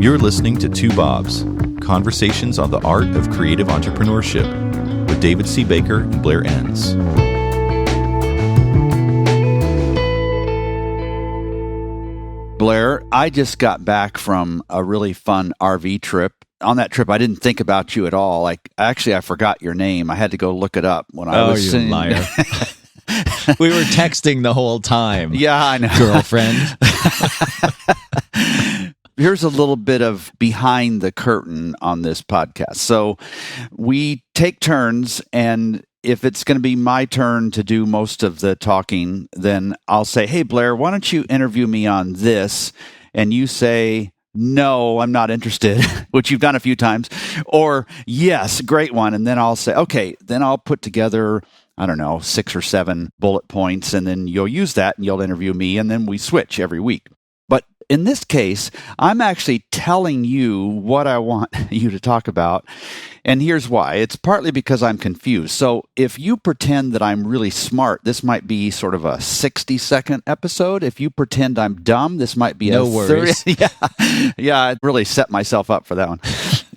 You're listening to Two Bobs, conversations on the art of creative entrepreneurship with David C. Baker and Blair Enns. Blair, I just got back from a really fun RV trip. On that trip, I didn't think about you at all. I forgot your name. I had to go look it up when I was you liar. We were texting the whole time. Yeah, I know. Girlfriend. Here's a little bit of behind the curtain on this podcast. So we take turns, and if it's going to be my turn to do most of the talking, then I'll say, hey, Blair, why don't you interview me on this? And you say, no, I'm not interested, which you've done a few times, or yes, great one. And then I'll say, okay, then I'll put together, 6 or 7 bullet points, and then you'll use that and you'll interview me, and then we switch every week. But in this case, I'm actually telling you what I want you to talk about. And here's why. It's partly because I'm confused. So if you pretend that I'm really smart, this might be sort of a 60-second episode. If you pretend I'm dumb, this might be no a worries. 30. Yeah, I really set myself up for that one.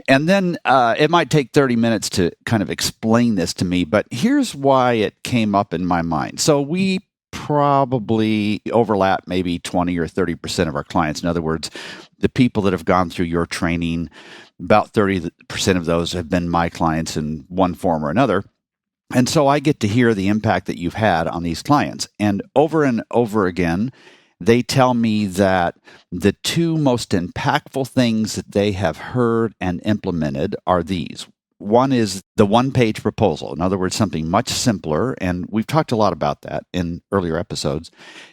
And then it might take 30 minutes to kind of explain this to me. But here's why it came up in my mind. So we probably overlap maybe 20 or 30% of our clients. In other words, the people that have gone through your training, about 30% of those have been my clients in one form or another. And so I get to hear the impact that you've had on these clients. And over again, they tell me that the 2 most impactful things that they have heard and implemented are these. One is the one-page proposal. In other words, something much simpler, and we've talked a lot about that in earlier episodes.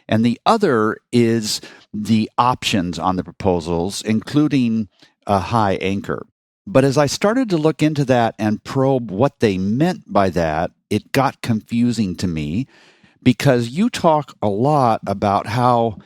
And the other is the options on the proposals, including a high anchor. But as I started to look into that and probe what they meant by that, it got confusing to me because you talk a lot about how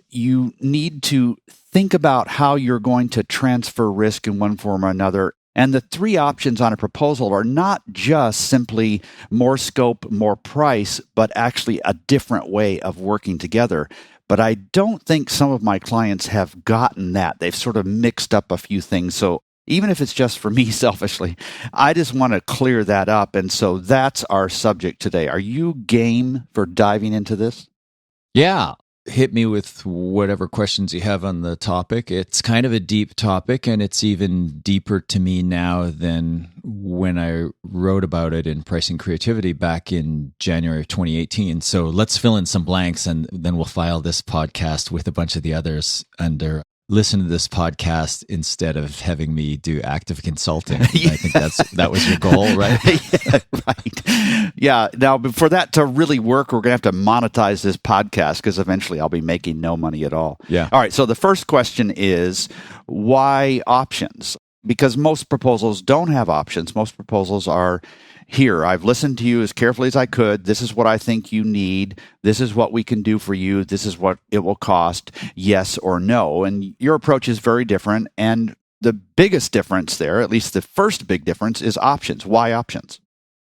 you need to think about how you're going to transfer risk in one form or another. And the 3 options on a proposal are not just simply more scope, more price, but actually a different way of working together. But I don't think some of my clients have gotten that. They've sort of mixed up a few things. So even if it's just for me selfishly, I just want to clear that up. And so that's our subject today. Are you game for diving into this? Yeah. Hit me with whatever questions you have on the topic. It's kind of a deep topic, and it's even deeper to me now than when I wrote about it in Pricing Creativity back in January of 2018. So let's fill in some blanks, and then we'll file this podcast with a bunch of the others under listen to this podcast instead of having me do active consulting. Yeah. I think that was your goal, right? Yeah, right. Yeah. Now, for that to really work, we're going to have to monetize this podcast because eventually I'll be making no money at all. Yeah. All right. So the first question is, why options? Because most proposals don't have options. Most proposals are, here, I've listened to you as carefully as I could. This is what I think you need. This is what we can do for you. This is what it will cost, yes or no. And your approach is very different. And the biggest difference there, at least the first big difference, is options. Why options?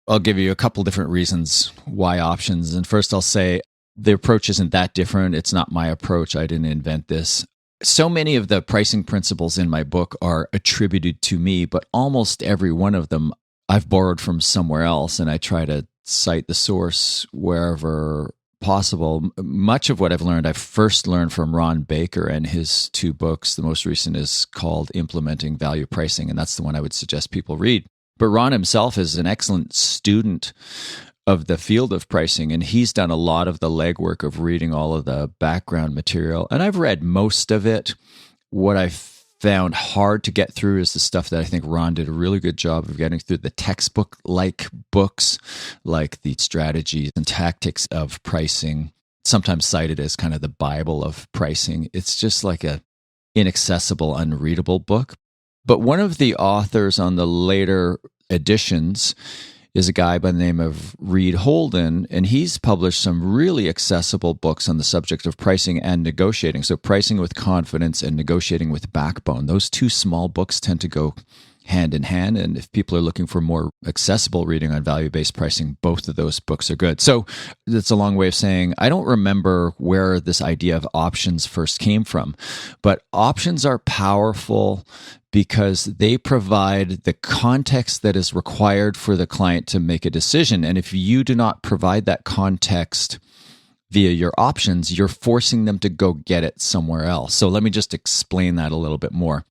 I'll give you a couple different reasons why options. And first I'll say the approach isn't that different. It's not my approach. I didn't invent this. So many of the pricing principles in my book are attributed to me, but almost every one of them I've borrowed from somewhere else, and I try to cite the source wherever possible. Much of what I've first learned from Ron Baker and his 2 books. The most recent is called Implementing Value Pricing, and that's the one I would suggest people read. But Ron himself is an excellent student of the field of pricing, and he's done a lot of the legwork of reading all of the background material. And I've read most of it. What I've found hard to get through is the stuff that I think Ron did a really good job of getting through, the textbook-like books, like the strategies and tactics of pricing, sometimes cited as kind of the Bible of pricing. It's just like a inaccessible, unreadable book. But one of the authors on the later editions is a guy by the name of Reed Holden, and he's published some really accessible books on the subject of pricing and negotiating. So Pricing with Confidence and Negotiating with Backbone. Those 2 small books tend to go hand in hand. And if people are looking for more accessible reading on value-based pricing, both of those books are good. So that's a long way of saying I don't remember where this idea of options first came from, but options are powerful because they provide the context that is required for the client to make a decision. And if you do not provide that context via your options, you're forcing them to go get it somewhere else. So let me just explain that a little bit more.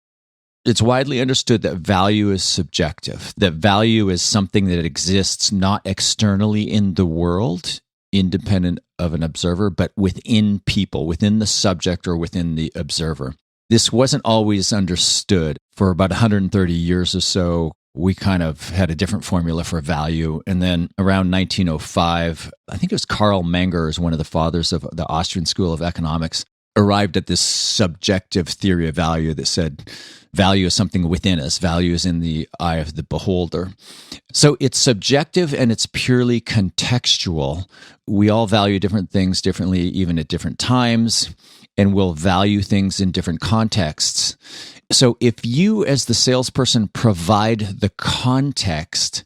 It's widely understood that value is subjective, that value is something that exists not externally in the world, independent of an observer, but within people, within the subject or within the observer. This wasn't always understood. For about 130 years or so, we kind of had a different formula for value. And then around 1905, I think it was Karl Menger, is one of the fathers of the Austrian School of Economics, arrived at this subjective theory of value that said value is something within us. Value is in the eye of the beholder. So it's subjective and it's purely contextual. We all value different things differently, even at different times, and we'll value things in different contexts. So if you, as the salesperson, provide the context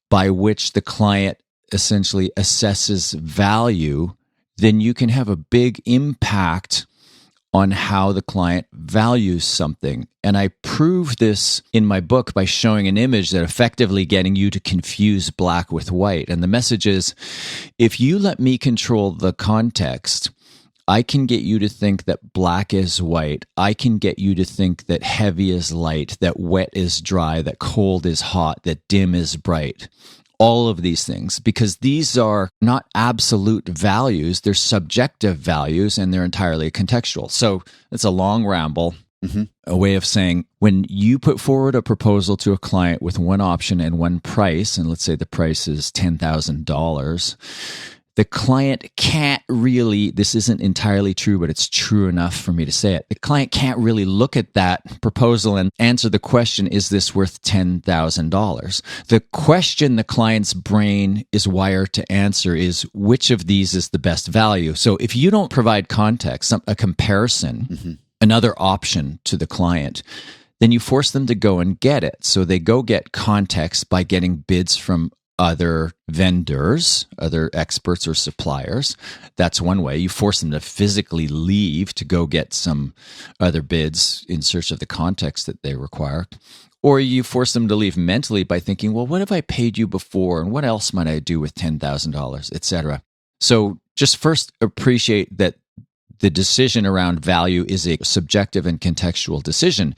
by which the client essentially assesses value, then you can have a big impact on how the client values something. And I prove this in my book by showing an image that effectively getting you to confuse black with white. And the message is, if you let me control the context, I can get you to think that black is white. I can get you to think that heavy is light, that wet is dry, that cold is hot, that dim is bright. All of these things, because these are not absolute values, they're subjective values, and they're entirely contextual. So it's a long ramble, a way of saying when you put forward a proposal to a client with one option and one price, and let's say the price is $10,000, the client can't really, this isn't entirely true, but it's true enough for me to say it. The client can't really look at that proposal and answer the question, is this worth $10,000? The question the client's brain is wired to answer is, which of these is the best value? So if you don't provide context, a comparison, another option to the client, then you force them to go and get it. So they go get context by getting bids from other vendors, other experts or suppliers. That's one way. You force them to physically leave to go get some other bids in search of the context that they require. Or you force them to leave mentally by thinking, well, what have I paid you before? And what else might I do with $10,000, etc. So just first appreciate that the decision around value is a subjective and contextual decision.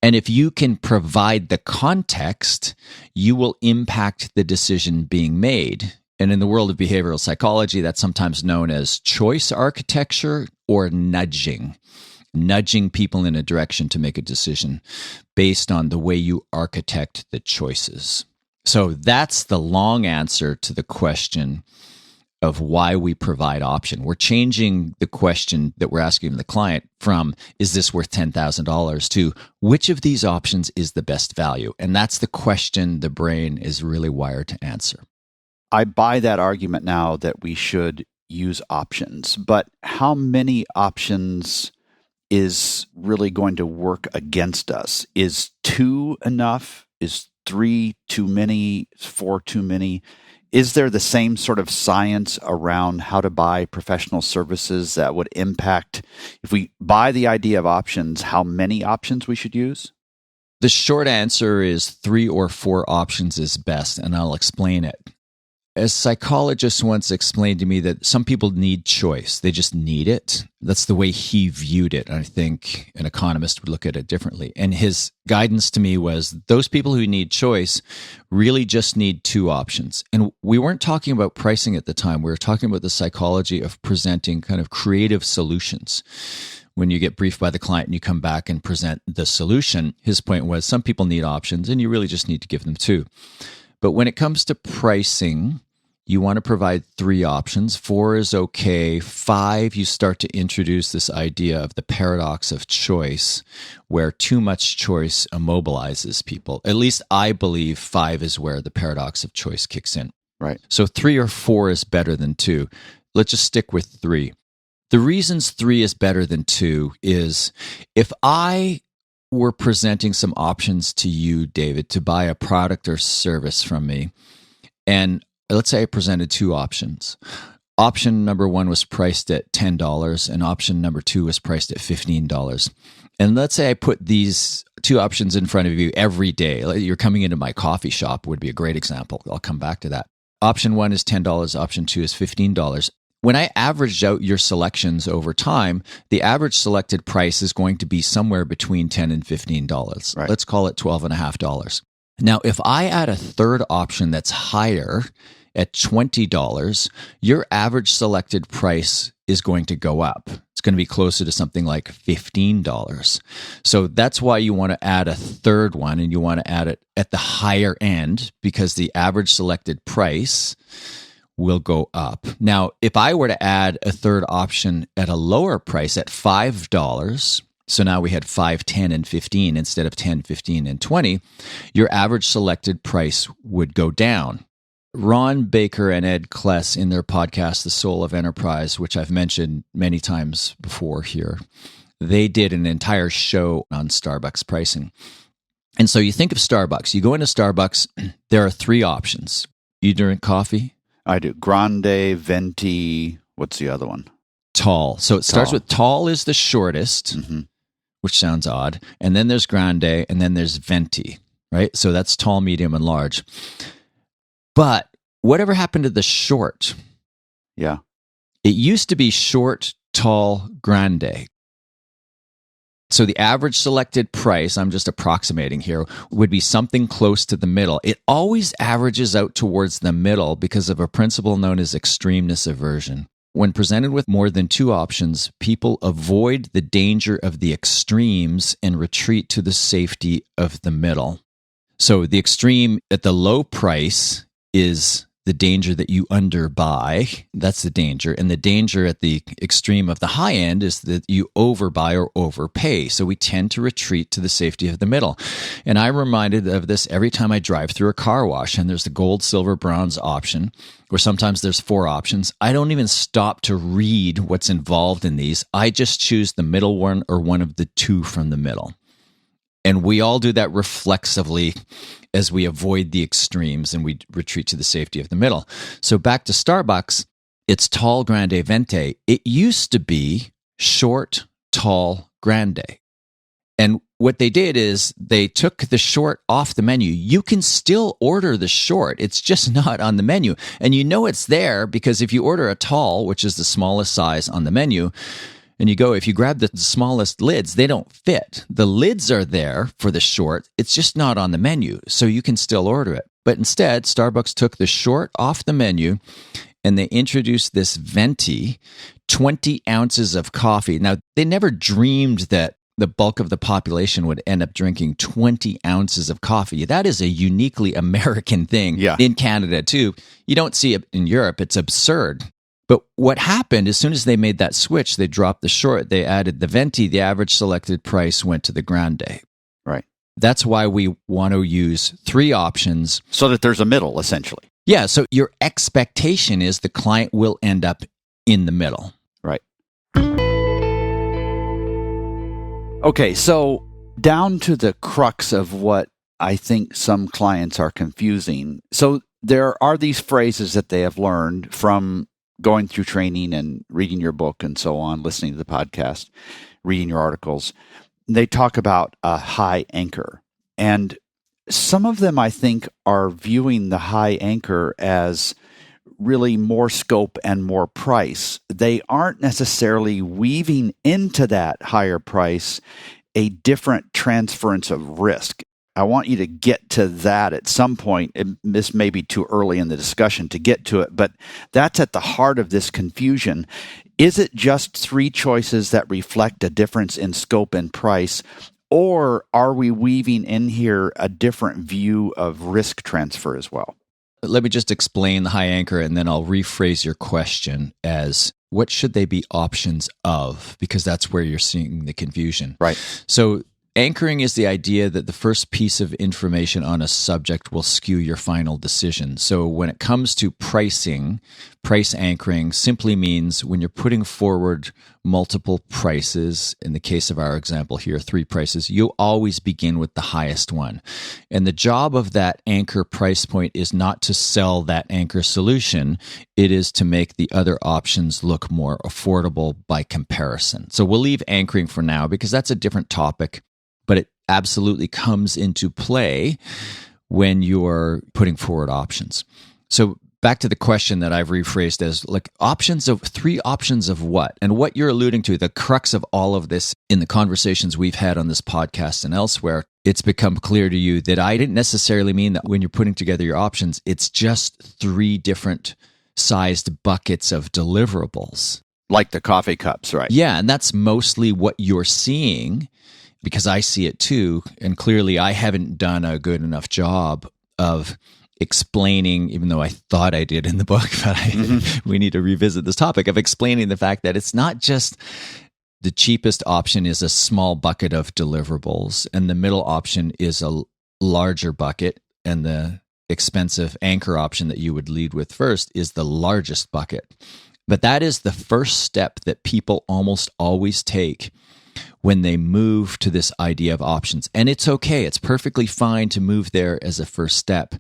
And if you can provide the context, you will impact the decision being made. And in the world of behavioral psychology, that's sometimes known as choice architecture or nudging people in a direction to make a decision based on the way you architect the choices. So that's the long answer to the question of why we provide option. We're changing the question that we're asking the client from, is this worth $10,000, to which of these options is the best value? And that's the question the brain is really wired to answer. I buy that argument now that we should use options, but how many options is really going to work against us? Is 2 enough? Is 3 too many? 4 too many? Is there the same sort of science around how to buy professional services that would impact, if we buy the idea of options, how many options we should use? The short answer is 3 or 4 options is best, and I'll explain it. A psychologist once explained to me that some people need choice. They just need it. That's the way he viewed it. I think an economist would look at it differently. And his guidance to me was those people who need choice really just need 2 options. And we weren't talking about pricing at the time. We were talking about the psychology of presenting kind of creative solutions. When you get briefed by the client and you come back and present the solution, his point was some people need options and you really just need to give them 2. But when it comes to pricing, you want to provide 3 options. 4 is okay. 5, you start to introduce this idea of the paradox of choice, where too much choice immobilizes people. At least I believe 5 is where the paradox of choice kicks in. Right. So 3 or 4 is better than 2. Let's just stick with 3. The reasons 3 is better than 2 is if I were presenting some options to you, David, to buy a product or service from me, and let's say I presented two options. Option number one was priced at $10, and option number two was priced at $15. And let's say I put these two options in front of you every day. Like you're coming into my coffee shop would be a great example. I'll come back to that. Option one is $10. Option two is $15. When I averaged out your selections over time, the average selected price is going to be somewhere between $10 and $15. Right. Let's call it $12.50. Now, if I add a third option that's higher at $20, your average selected price is going to go up. It's going to be closer to something like $15. So that's why you want to add a third one, and you want to add it at the higher end because the average selected price will go up. Now, if I were to add a third option at a lower price at $5, so now we had 5, 10, and 15 instead of 10, 15, and 20, your average selected price would go down. Ron Baker and Ed Kless in their podcast, The Soul of Enterprise, which I've mentioned many times before here, they did an entire show on Starbucks pricing. And so you think of Starbucks. You go into Starbucks, there are three options. You drink coffee? I do. Grande, Venti, what's the other one? Tall. So it starts with tall is the shortest, which sounds odd. And then there's grande, and then there's venti, right? So that's tall, medium, and large. But whatever happened to the short? Yeah. It used to be short, tall, grande. So the average selected price, I'm just approximating here, would be something close to the middle. It always averages out towards the middle because of a principle known as extremeness aversion. When presented with more than two options, people avoid the danger of the extremes and retreat to the safety of the middle. So the extreme at the low price is the danger that you underbuy. That's the danger. And the danger at the extreme of the high end is that you overbuy or overpay. So we tend to retreat to the safety of the middle. And I'm reminded of this every time I drive through a car wash and there's the gold, silver, bronze option, or sometimes there's 4 options. I don't even stop to read what's involved in these. I just choose the middle one or one of the two from the middle. And we all do that reflexively as we avoid the extremes and we retreat to the safety of the middle. So back to Starbucks, it's tall, grande, venti. It used to be short, tall, grande. And what they did is they took the short off the menu. You can still order the short. It's just not on the menu. And you know it's there because if you order a tall, which is the smallest size on the menu, and if you grab the smallest lids, they don't fit. The lids are there for the short. It's just not on the menu, so you can still order it. But instead, Starbucks took the short off the menu, and they introduced this venti, 20 ounces of coffee. Now, they never dreamed that the bulk of the population would end up drinking 20 ounces of coffee. That is a uniquely American thing in Canada, too. You don't see it in Europe. It's absurd. But what happened, as soon as they made that switch, they dropped the short, they added the venti, the average selected price went to the grande. Right. That's why we want to use 3 options. So that there's a middle, essentially. Yeah, so your expectation is the client will end up in the middle. Right. Okay, so down to the crux of what I think some clients are confusing. So there are these phrases that they have learned from going through training and reading your book and so on, listening to the podcast, reading your articles. They talk about a high anchor. And some of them, I think, are viewing the high anchor as really more scope and more price. They aren't necessarily weaving into that higher price a different transference of risk. I want you to get to that at some point. This may be too early in the discussion to get to it, but that's at the heart of this confusion. Is it just 3 choices that reflect a difference in scope and price, or are we weaving in here a different view of risk transfer as well? Let me just explain the high anchor, and then I'll rephrase your question as, what should they be options of? Because that's where you're seeing the confusion. Right. So anchoring is the idea that the first piece of information on a subject will skew your final decision. So when it comes to pricing price anchoring simply means when you're putting forward multiple prices, in the case of our example here, 3 prices, you always begin with the highest one. And the job of that anchor price point is not to sell that anchor solution. It is to make the other options look more affordable by comparison. So we'll leave anchoring for now because that's a different topic, but it absolutely comes into play when you're putting forward options. So back to the question that I've rephrased as like 3 options of what? And what you're alluding to, the crux of all of this in the conversations we've had on this podcast and elsewhere, it's become clear to you that I didn't necessarily mean that when you're putting together your options, it's just 3 different sized buckets of deliverables. Like the coffee cups, right? Yeah, and that's mostly what you're seeing because I see it too. And clearly I haven't done a good enough job of explaining, even though I thought I did in the book, but we need to revisit this topic of explaining the fact that it's not just the cheapest option is a small bucket of deliverables, and the middle option is a larger bucket, and the expensive anchor option that you would lead with first is the largest bucket. But that is the first step that people almost always take when they move to this idea of options. And it's okay. It's perfectly fine to move there as a first step.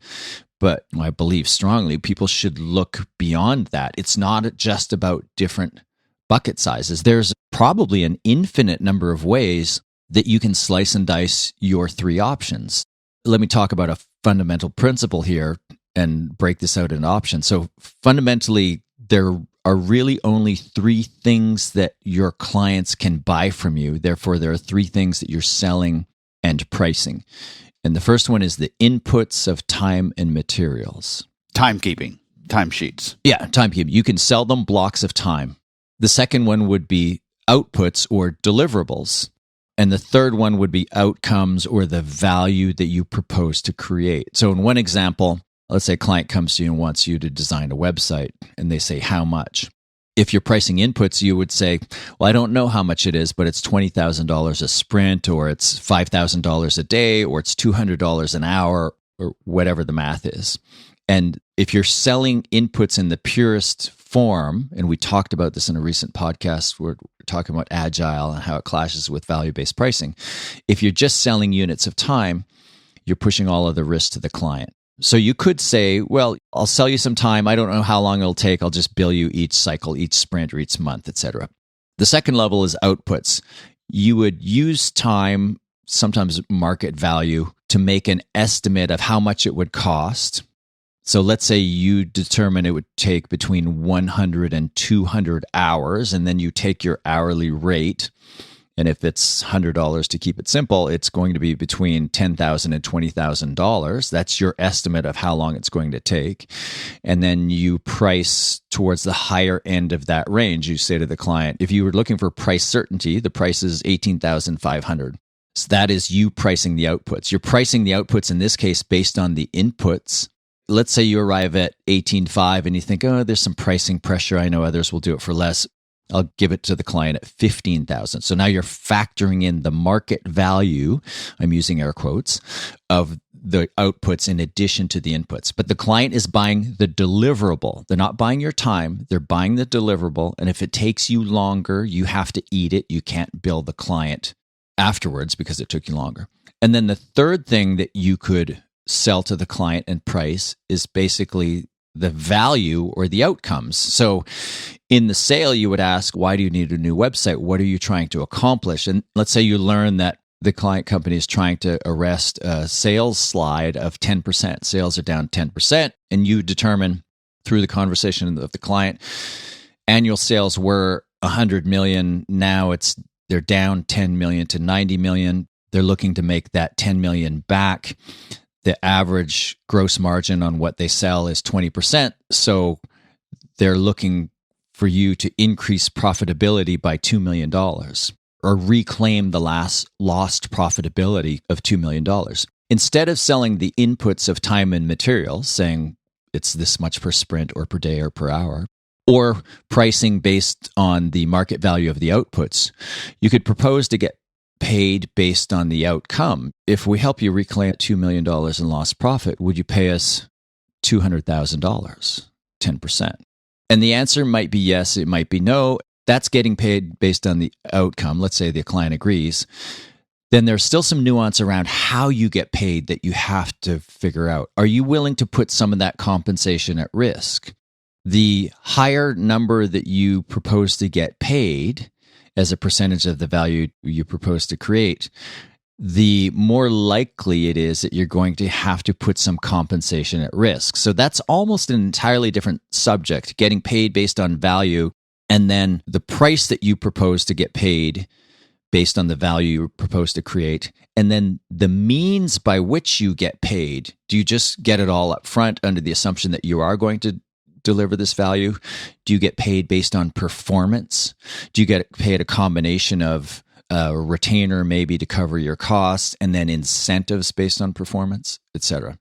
But I believe strongly people should look beyond that. It's not just about different bucket sizes. There's probably an infinite number of ways that you can slice and dice your 3 options. Let me talk about a fundamental principle here and break this out into options. So fundamentally, there are really only 3 things that your clients can buy from you. Therefore, there are 3 things that you're selling and pricing. And the first one is the inputs of time and materials. Timekeeping, timesheets. Yeah, timekeeping. You can sell them blocks of time. The second one would be outputs or deliverables. And the third one would be outcomes or the value that you propose to create. So in one example, let's say a client comes to you and wants you to design a website, and they say, how much? If you're pricing inputs, you would say, well, I don't know how much it is, but it's $20,000 a sprint, or it's $5,000 a day, or it's $200 an hour, or whatever the math is. And if you're selling inputs in the purest form, and we talked about this in a recent podcast, we're talking about agile and how it clashes with value-based pricing. If you're just selling units of time, you're pushing all of the risk to the client. So you could say, well, I'll sell you some time. I don't know how long it'll take. I'll just bill you each cycle, each sprint, or each month, etc. The second level is outputs. You would use time, sometimes market value, to make an estimate of how much it would cost. So let's say you determine it would take between 100 and 200 hours, and then you take your hourly rate. And if it's $100 to keep it simple, it's going to be between $10,000 and $20,000. That's your estimate of how long it's going to take. And then you price towards the higher end of that range. You say to the client, if you were looking for price certainty, the price is $18,500. So that is you pricing the outputs. You're pricing the outputs in this case based on the inputs. Let's say you arrive at $18,500 and you think, oh, there's some pricing pressure. I know others will do it for less. I'll give it to the client at $15,000. So now you're factoring in the market value, I'm using air quotes, of the outputs in addition to the inputs. But the client is buying the deliverable. They're not buying your time. They're buying the deliverable. And if it takes you longer, you have to eat it. You can't bill the client afterwards because it took you longer. And then the third thing that you could sell to the client and price is basically the value or the outcomes. So in the sale, you would ask, why do you need a new website? What are you trying to accomplish? And let's say you learn that the client company is trying to arrest a sales slide of 10%. Sales are down 10%. And you determine through the conversation of the client, annual sales were 100 million. Now they're down 10 million to 90 million. They're looking to make that 10 million back. The average gross margin on what they sell is 20%. So they're looking for you to increase profitability by $2 million or reclaim the lost profitability of $2 million. Instead of selling the inputs of time and material, saying it's this much per sprint or per day or per hour, or pricing based on the market value of the outputs, you could propose to get paid based on the outcome. If we help you reclaim $2 million in lost profit, would you pay us $200,000, 10%? And the answer might be yes, it might be no. That's getting paid based on the outcome. Let's say the client agrees. Then there's still some nuance around how you get paid that you have to figure out. Are you willing to put some of that compensation at risk? The higher number that you propose to get paid as a percentage of the value you propose to create, the more likely it is that you're going to have to put some compensation at risk. So that's almost an entirely different subject, getting paid based on value, and then the price that you propose to get paid based on the value you propose to create, and then the means by which you get paid. Do you just get it all up front under the assumption that you are going to deliver this value? Do you get paid based on performance? Do you get paid a combination of a retainer maybe to cover your costs and then incentives based on performance, etc.?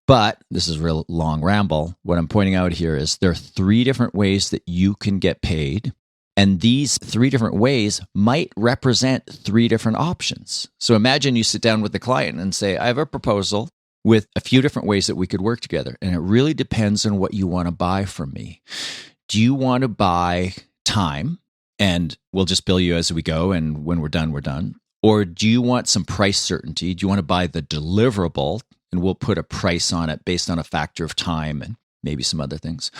But this is a real long ramble. What I'm pointing out here is there are 3 different ways that you can get paid. And these 3 different ways might represent 3 different options. So imagine you sit down with the client and say, I have a proposal with a few different ways that we could work together. And it really depends on what you want to buy from me. Do you want to buy time and we'll just bill you as we go, and when we're done, we're done? Or do you want some price certainty? Do you want to buy the deliverable and we'll put a price on it based on a factor of time and maybe some other things?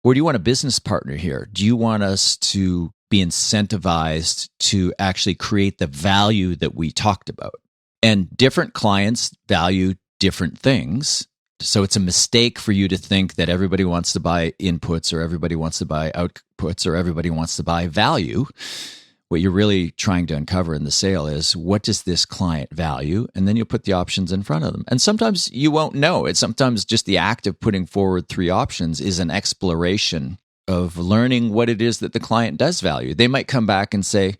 Or do you want a business partner here? Do you want us to be incentivized to actually create the value that we talked about? And different clients value different things. So it's a mistake for you to think that everybody wants to buy inputs or everybody wants to buy outputs or everybody wants to buy value. What you're really trying to uncover in the sale is, what does this client value? And then you'll put the options in front of them. And sometimes you won't know. It's sometimes just the act of putting forward 3 options is an exploration of learning what it is that the client does value. They might come back and say,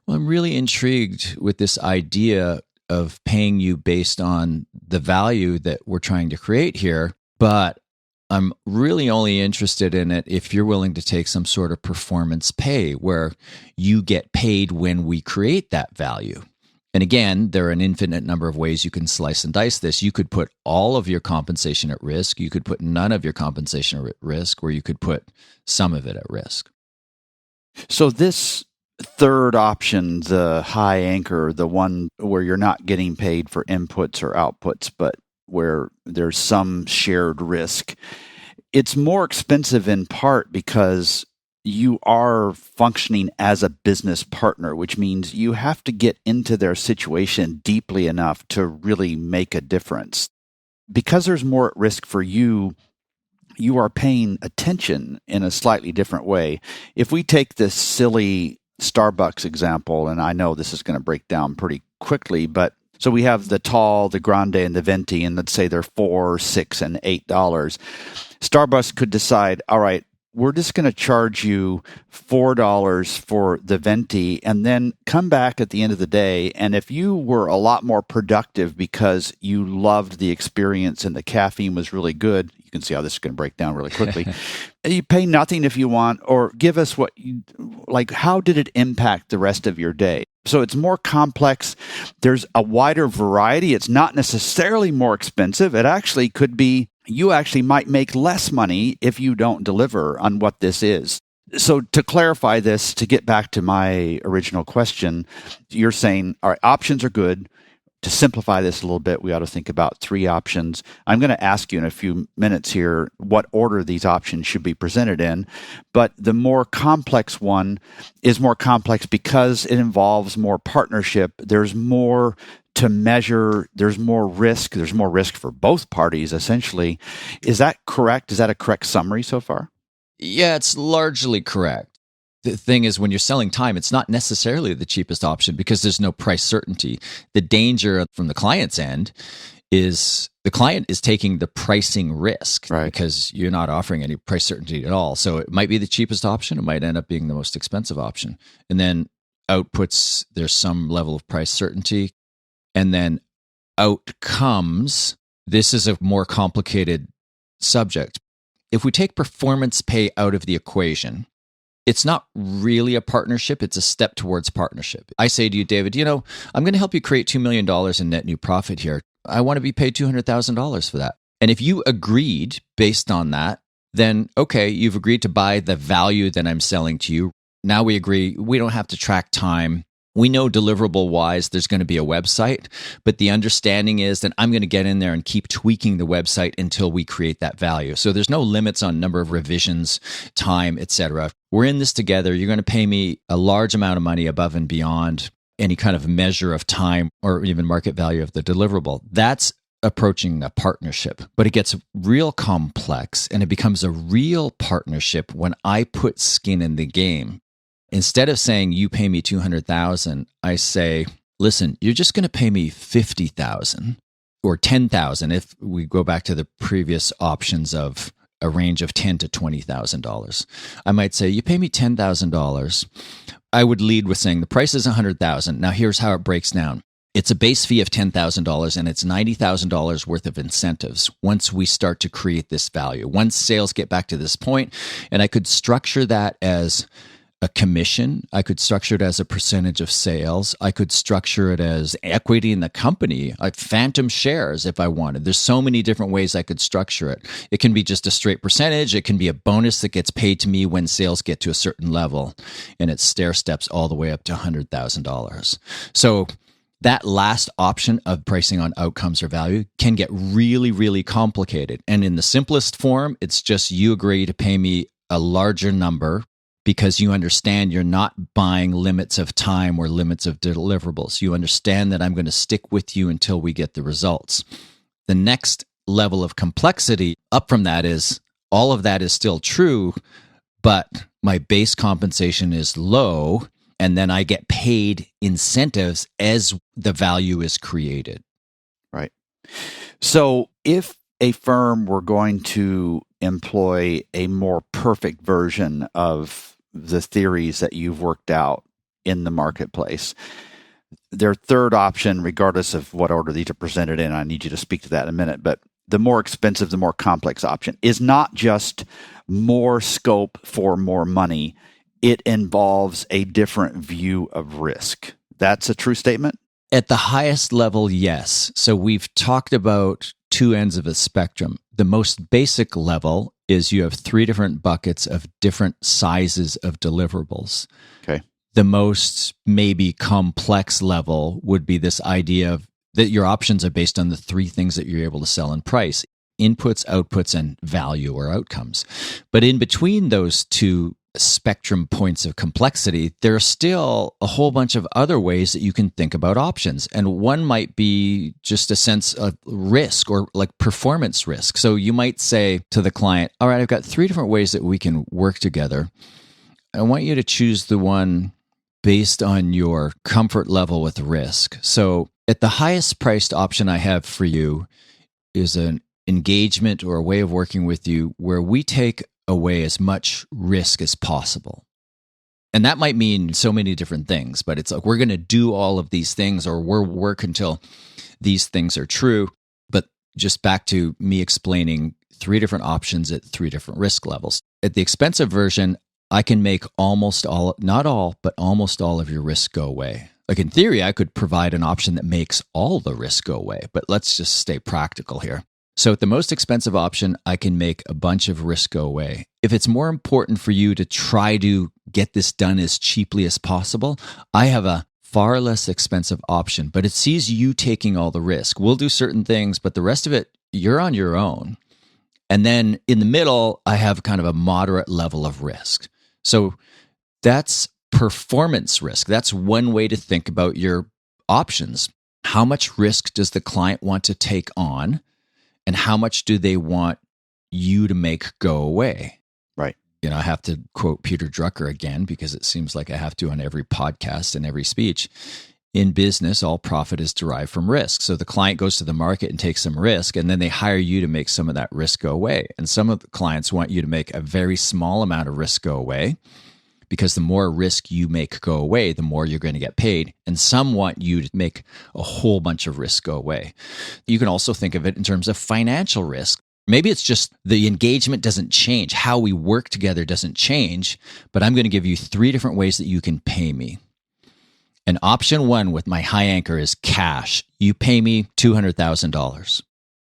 well, I'm really intrigued with this idea of paying you based on the value that we're trying to create here, but I'm really only interested in it if you're willing to take some sort of performance pay where you get paid when we create that value. And again, there are an infinite number of ways you can slice and dice this. You could put all of your compensation at risk. You could put none of your compensation at risk, or you could put some of it at risk. So this third option, the high anchor, the one where you're not getting paid for inputs or outputs, but where there's some shared risk, it's more expensive in part because you are functioning as a business partner, which means you have to get into their situation deeply enough to really make a difference. Because there's more at risk for you, you are paying attention in a slightly different way. If we take this silly Starbucks example, and I know this is going to break down pretty quickly, but so we have the tall, the grande, and the venti, and let's say they're $4, $6, and $8. Starbucks could decide, all right, we're just going to charge you $4 for the venti, and then come back at the end of the day. And if you were a lot more productive because you loved the experience and the caffeine was really good, you can see how this is going to break down really quickly. You pay nothing if you want, or give us what you like. How did it impact the rest of your day? So it's more complex. There's a wider variety. It's not necessarily more expensive. It actually could be, you actually might make less money if you don't deliver on what this is. So to clarify this, to get back to my original question, you're saying, all right, options are good. To simplify this a little bit, we ought to think about 3 options. I'm going to ask you in a few minutes here what order these options should be presented in. But the more complex one is more complex because it involves more partnership. There's more to measure. There's more risk. There's more risk for both parties, essentially. Is that correct? Is that a correct summary so far? Yeah, it's largely correct. The thing is, when you're selling time, it's not necessarily the cheapest option because there's no price certainty. The danger from the client's end is the client is taking the pricing risk, right? Because you're not offering any price certainty at all. So it might be the cheapest option. It might end up being the most expensive option. And then outputs, there's some level of price certainty. And then outcomes, this is a more complicated subject. If we take performance pay out of the equation, it's not really a partnership. It's a step towards partnership. I say to you, David, I'm going to help you create $2 million in net new profit here. I want to be paid $200,000 for that. And if you agreed based on that, then okay, you've agreed to buy the value that I'm selling to you. Now we agree we don't have to track time. We know deliverable wise there's going to be a website, but the understanding is that I'm going to get in there and keep tweaking the website until we create that value. So there's no limits on number of revisions, time, etc. We're in this together. You're going to pay me a large amount of money above and beyond any kind of measure of time or even market value of the deliverable. That's approaching a partnership, but it gets real complex and it becomes a real partnership when I put skin in the game. Instead of saying you pay me $200,000, I say, listen, you're just going to pay me $50,000 or $10,000 if we go back to the previous options of a range of $10,000 to $20,000. I might say you pay me $10,000. I would lead with saying the price is $100,000. Now here's how it breaks down. It's a base fee of $10,000 and it's $90,000 worth of incentives once we start to create this value. Once sales get back to this point, and I could structure that as a commission. I could structure it as a percentage of sales. I could structure it as equity in the company, like phantom shares if I wanted. There's so many different ways I could structure it. It can be just a straight percentage. It can be a bonus that gets paid to me when sales get to a certain level, and it stair steps all the way up to $100,000. So that last option of pricing on outcomes or value can get really, really complicated. And in the simplest form, it's just you agree to pay me a larger number because you understand you're not buying limits of time or limits of deliverables. You understand that I'm going to stick with you until we get the results. The next level of complexity up from that is all of that is still true, but my base compensation is low, and then I get paid incentives as the value is created. Right. So if a firm were going to employ a more perfect version of the theories that you've worked out in the marketplace, their third option, regardless of what order these are presented in, I need you to speak to that in a minute, but the more expensive, the more complex option is not just more scope for more money. It involves a different view of risk. That's a true statement? At the highest level, yes. So we've talked about two ends of a spectrum. The most basic level is you have three different buckets of different sizes of deliverables. Okay. The most maybe complex level would be this idea of that your options are based on the three things that you're able to sell and price: inputs, outputs, and value or outcomes. But in between those two spectrum points of complexity, there are still a whole bunch of other ways that you can think about options. And one might be just a sense of risk or like performance risk. So you might say to the client, all right, I've got three different ways that we can work together. I want you to choose the one based on your comfort level with risk. So at the highest priced option I have for you is an engagement or a way of working with you where we take away as much risk as possible. And that might mean so many different things, but it's like we're going to do all of these things or we'll work until these things are true. But just back to me explaining three different options at three different risk levels. At the expensive version, I can make almost all, not all, but almost all of your risk go away. Like in theory, I could provide an option that makes all the risk go away, but let's just stay practical here. So at the most expensive option, I can make a bunch of risk go away. If it's more important for you to try to get this done as cheaply as possible, I have a far less expensive option, but it sees you taking all the risk. We'll do certain things, but the rest of it, you're on your own. And then in the middle, I have kind of a moderate level of risk. So that's performance risk. That's one way to think about your options. How much risk does the client want to take on? And how much do they want you to make go away? Right. You know, I have to quote Peter Drucker again because it seems like I have to on every podcast and every speech. In business, all profit is derived from risk. So the client goes to the market and takes some risk, and then they hire you to make some of that risk go away. And some of the clients want you to make a very small amount of risk go away, because the more risk you make go away, the more you're going to get paid. And some want you to make a whole bunch of risk go away. You can also think of it in terms of financial risk. Maybe it's just the engagement doesn't change. How we work together doesn't change, but I'm going to give you three different ways that you can pay me. And option one with my high anchor is cash. You pay me $200,000.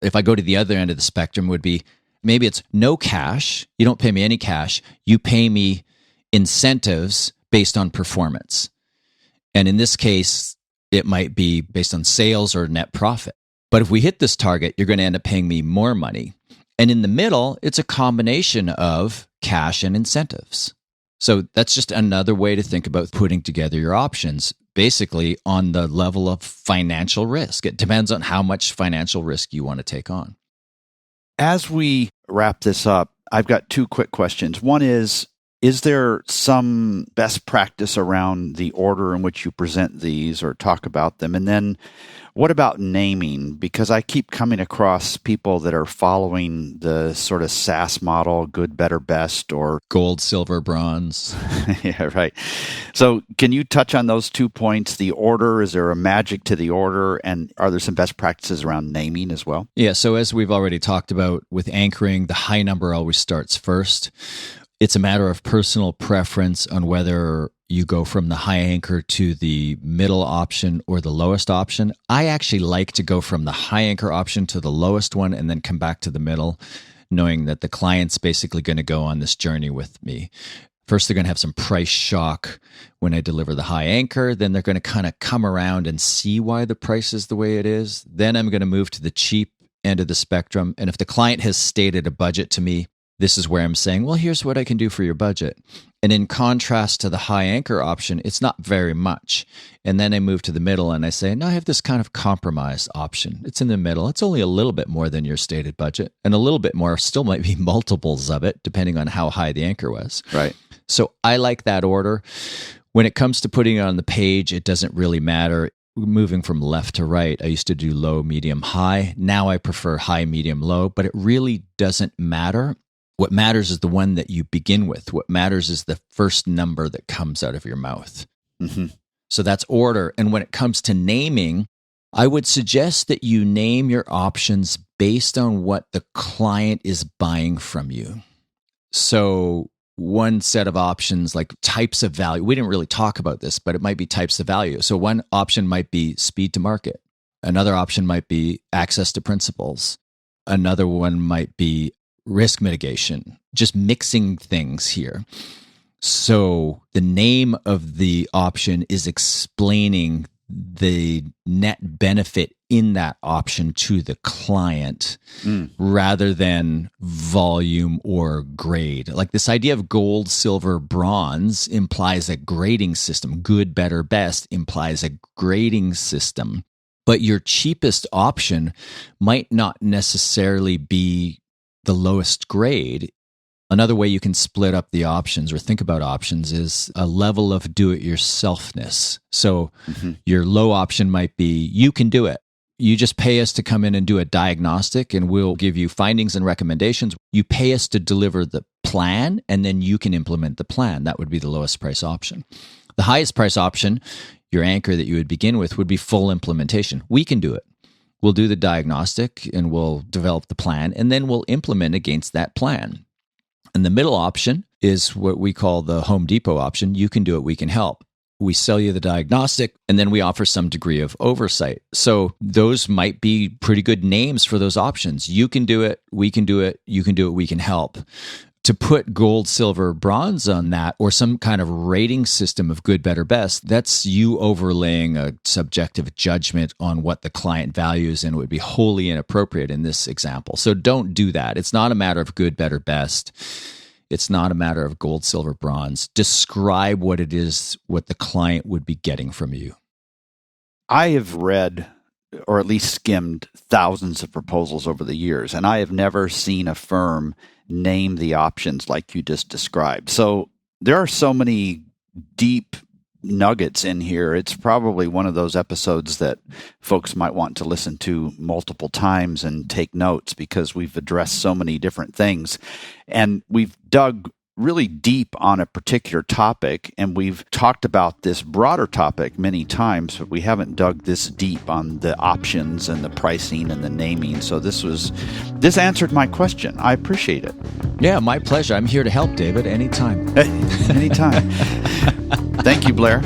If I go to the other end of the spectrum, would be Maybe it's no cash. You don't pay me any cash. You pay me incentives based on performance. And in this case, it might be based on sales or net profit. But if we hit this target, you're going to end up paying me more money. And in the middle, it's a combination of cash and incentives. So that's just another way to think about putting together your options, basically on the level of financial risk. It depends on how much financial risk you want to take on. As we wrap this up, I've got two quick questions. One is there some best practice around the order in which you present these or talk about them? And then what about naming? Because I keep coming across people that are following the sort of SAS model, good, better, best, or gold, silver, bronze. Yeah, right. So can you touch on those 2 points? The order, is there a magic to the order? And are there some best practices around naming as well? Yeah, so as we've already talked about with anchoring, the high number always starts first. It's a matter of personal preference on whether you go from the high anchor to the middle option or the lowest option. I actually like to go from the high anchor option to the lowest one and then come back to the middle, knowing that the client's basically going to go on this journey with me. First, they're going to have some price shock when I deliver the high anchor. Then they're going to kind of come around and see why the price is the way it is. Then I'm going to move to the cheap end of the spectrum. And if the client has stated a budget to me, this is where I'm saying, well, here's what I can do for your budget. And in contrast to the high anchor option, it's not very much. And then I move to the middle and I say, no, I have this kind of compromise option. It's in the middle. It's only a little bit more than your stated budget. And a little bit more still might be multiples of it, depending on how high the anchor was. Right. So I like that order. When it comes to putting it on the page, it doesn't really matter. Moving from left to right, I used to do low, medium, high. Now I prefer high, medium, low, but it really doesn't matter. What matters is the one that you begin with. What matters is the first number that comes out of your mouth. Mm-hmm. So that's order. And when it comes to naming, I would suggest that you name your options based on what the client is buying from you. So one set of options, like types of value, we didn't really talk about this, but it might be types of value. So one option might be speed to market. Another option might be access to principals. Another one might be risk mitigation, just mixing things here. So the name of the option is explaining the net benefit in that option to the client rather than volume or grade. Like this idea of gold, silver, bronze implies a grading system. Good, better, best implies a grading system. But your cheapest option might not necessarily be the lowest grade. Another way you can split up the options or think about options is a level of do-it-yourselfness. So your low option might be, you can do it. You just pay us to come in and do a diagnostic and we'll give you findings and recommendations. You pay us to deliver the plan and then you can implement the plan. That would be the lowest price option. The highest price option, your anchor that you would begin with, would be full implementation. We can do it. We'll do the diagnostic and we'll develop the plan and then we'll implement against that plan. And the middle option is what we call the Home Depot option. You can do it, we can help. We sell you the diagnostic and then we offer some degree of oversight. So those might be pretty good names for those options. You can do it, we can do it, you can do it, we can help. To put gold, silver, bronze on that or some kind of rating system of good, better, best, that's you overlaying a subjective judgment on what the client values and it would be wholly inappropriate in this example. So don't do that. It's not a matter of good, better, best. It's not a matter of gold, silver, bronze. Describe what it is, what the client would be getting from you. I have read or at least skimmed thousands of proposals over the years, and I have never seen a firm name the options like you just described. So there are so many deep nuggets in here. It's probably one of those episodes that folks might want to listen to multiple times and take notes because we've addressed so many different things. And we've dug really deep on a particular topic, and we've talked about this broader topic many times, but we haven't dug this deep on the options and the pricing and the naming. So this answered my question. I appreciate it. Yeah, my pleasure. I'm here to help, David, anytime. Anytime. Thank you, Blair.